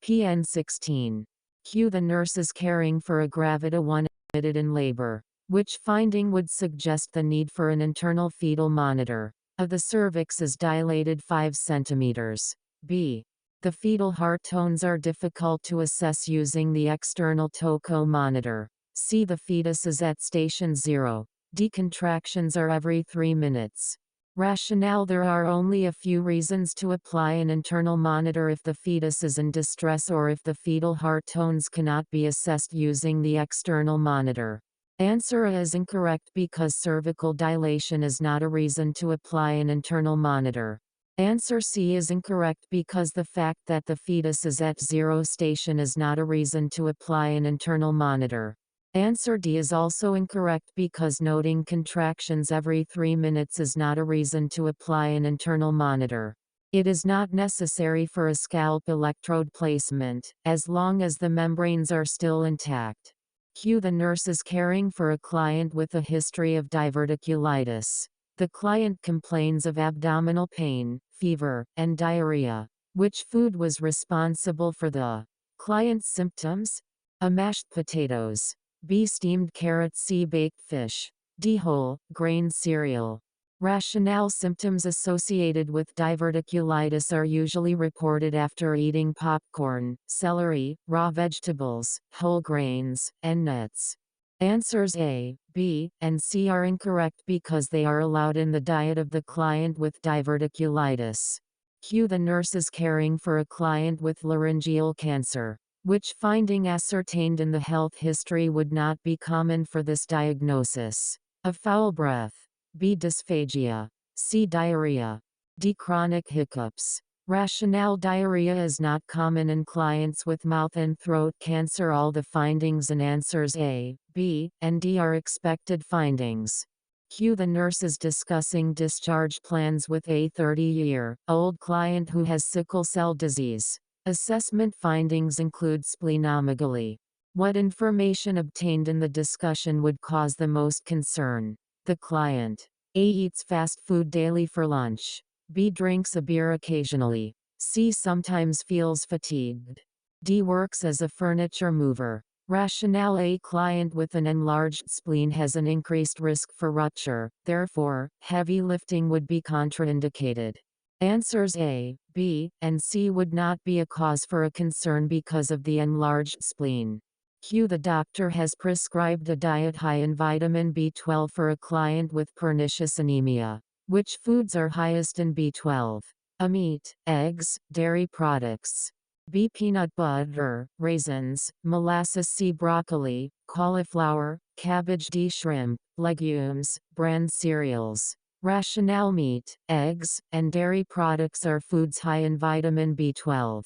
pn16. Q. The nurse is caring for a gravida 1 admitted in labor, which finding would suggest the need for an internal fetal monitor. A. The cervix is dilated 5 centimeters. B. The fetal heart tones are difficult to assess using the external toco monitor. C. The fetus is at station 0. D. Contractions are every 3 minutes. Rationale: there are only a few reasons to apply an internal monitor if the fetus is in distress or if the fetal heart tones cannot be assessed using the external monitor. Answer A is incorrect because cervical dilation is not a reason to apply an internal monitor. Answer C is incorrect because the fact that the fetus is at 0 station is not a reason to apply an internal monitor. Answer D is also incorrect because noting contractions every 3 minutes is not a reason to apply an internal monitor. It is not necessary for a scalp electrode placement, as long as the membranes are still intact. Q. The nurse is caring for a client with a history of diverticulitis. The client complains of abdominal pain, fever, and diarrhea. Which food was responsible for the client's symptoms? A. Mashed potatoes. B. Steamed carrots. C. Baked fish. D. Whole grain cereal. Rationale: symptoms associated with diverticulitis are usually reported after eating popcorn, celery, raw vegetables, whole grains, and nuts. Answers A, B, and C are incorrect because they are allowed in the diet of the client with diverticulitis. Q. The nurse is caring for a client with laryngeal cancer, which finding ascertained in the health history would not be common for this diagnosis. A. Foul breath. B. Dysphagia. C. Diarrhea. D. Chronic hiccups. Rationale: diarrhea is not common in clients with mouth and throat cancer. All the findings and answers A, B, and D are expected findings. Q. The nurse is discussing discharge plans with a 30-year-old client who has sickle cell disease. Assessment findings include splenomegaly. What information obtained in the discussion would cause the most concern? The client A. Eats fast food daily for lunch. B. Drinks a beer occasionally. C. Sometimes feels fatigued. D. Works as a furniture mover. Rationale: a client with an enlarged spleen has an increased risk for rupture, therefore, heavy lifting would be contraindicated. Answers A, B, and C would not be a cause for a concern because of the enlarged spleen. Q. The doctor has prescribed a diet high in vitamin B12 for a client with pernicious anemia. Which foods are highest in B12? A. Meat, eggs, dairy products. B. Peanut butter, raisins, molasses. C. Broccoli, cauliflower, cabbage. D. Shrimp, legumes, bran cereals. Rationale: meat, eggs, and dairy products are foods high in vitamin B12.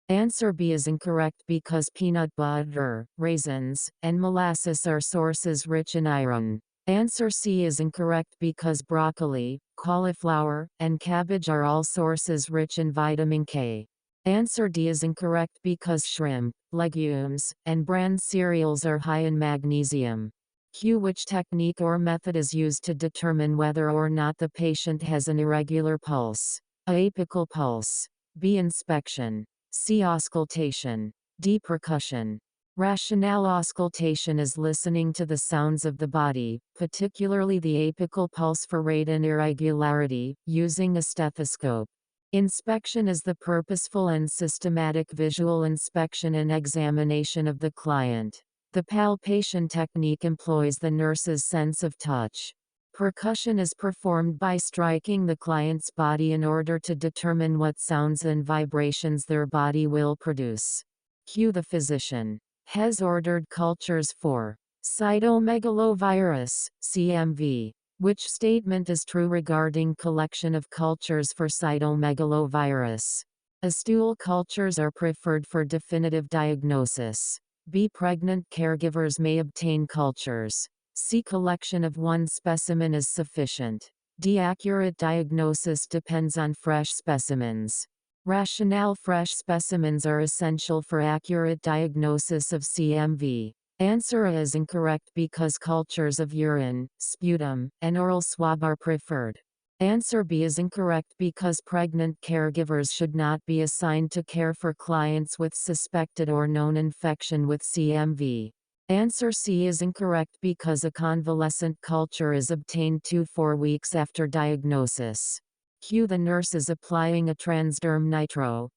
Answer B is incorrect because peanut butter, raisins, and molasses are sources rich in iron. Answer C is incorrect because broccoli, cauliflower, and cabbage are all sources rich in vitamin K. Answer D is incorrect because shrimp, legumes, and bran cereals are high in magnesium. Q. Which technique or method is used to determine whether or not the patient has an irregular pulse? A. Apical pulse. B. Inspection. C. Auscultation. D. Percussion. Rationale: auscultation is listening to the sounds of the body, particularly the apical pulse for rate and irregularity, using a stethoscope. Inspection is the purposeful and systematic visual inspection and examination of the client. The palpation technique employs the nurse's sense of touch. Percussion is performed by striking the client's body in order to determine what sounds and vibrations their body will produce. Q. The physician has ordered cultures for cytomegalovirus, CMV. Which statement is true regarding collection of cultures for cytomegalovirus? A. Stool cultures are preferred for definitive diagnosis. B. Pregnant caregivers may obtain cultures. C. Collection of one specimen is sufficient. D. Accurate diagnosis depends on fresh specimens. Rationale: fresh specimens are essential for accurate diagnosis of CMV. Answer A is incorrect because cultures of urine, sputum, and oral swab are preferred. Answer B is incorrect because pregnant caregivers should not be assigned to care for clients with suspected or known infection with CMV. Answer C is incorrect because a convalescent culture is obtained 2-4 weeks after diagnosis. Q. The nurse is applying a transderm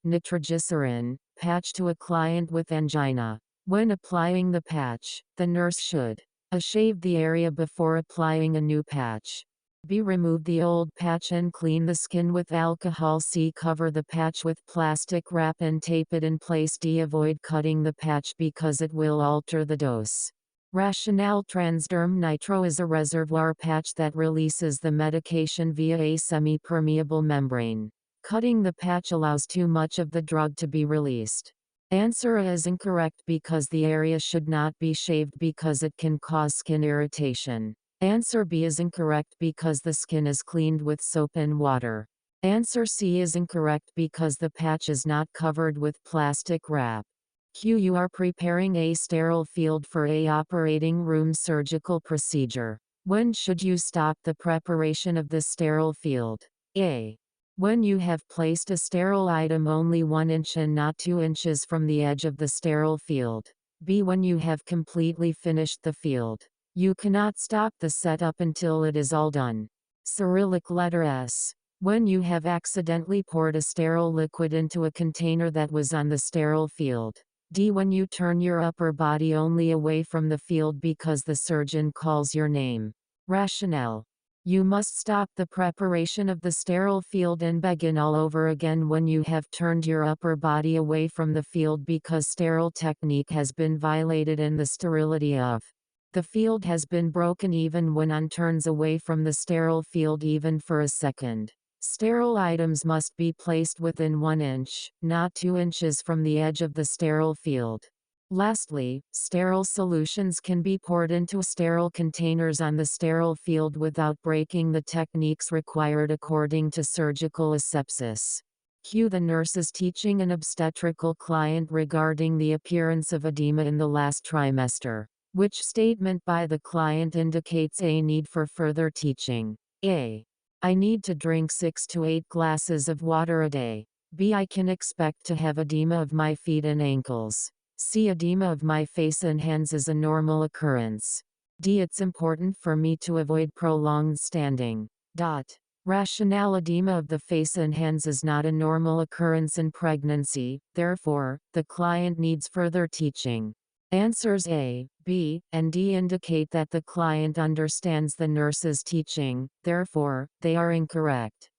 nitroglycerin patch to a client with angina. When applying the patch, the nurse should A. Shave the area before applying a new patch. B. Remove the old patch and clean the skin with alcohol. C. Cover the patch with plastic wrap and tape it in place. D. Avoid cutting the patch because it will alter the dose. Rationale. Transderm nitro is a reservoir patch that releases the medication via a semi-permeable membrane. Cutting the patch allows too much of the drug to be released. Answer A is incorrect because the area should not be shaved because it can cause skin irritation. Answer B is incorrect because the skin is cleaned with soap and water. Answer C is incorrect because the patch is not covered with plastic wrap. Q. You are preparing a sterile field for a operating room surgical procedure. When should you stop the preparation of the sterile field? A. When you have placed a sterile item only 1 inch and not 2 inches from the edge of the sterile field. B. When you have completely finished the field. You cannot stop the setup until it is all done. Cyrillic letter S. When you have accidentally poured a sterile liquid into a container that was on the sterile field. D. When you turn your upper body only away from the field because the surgeon calls your name. Rationale. You must stop the preparation of the sterile field and begin all over again when you have turned your upper body away from the field because sterile technique has been violated and the sterility of the field has been broken even when one turns away from the sterile field even for a second. Sterile items must be placed within 1 inch, not 2 inches from the edge of the sterile field. Lastly, sterile solutions can be poured into sterile containers on the sterile field without breaking the techniques required according to surgical asepsis. Q. The nurse is teaching an obstetrical client regarding the appearance of edema in the last trimester. Which statement by the client indicates a need for further teaching? A. I need to drink 6 to 8 glasses of water a day. B. I can expect to have edema of my feet and ankles. C. Edema of my face and hands is a normal occurrence. D. It's important for me to avoid prolonged standing. Rationale. Edema of the face and hands is not a normal occurrence in pregnancy, therefore, the client needs further teaching. Answers A, B, and D indicate that the client understands the nurse's teaching, therefore, they are incorrect.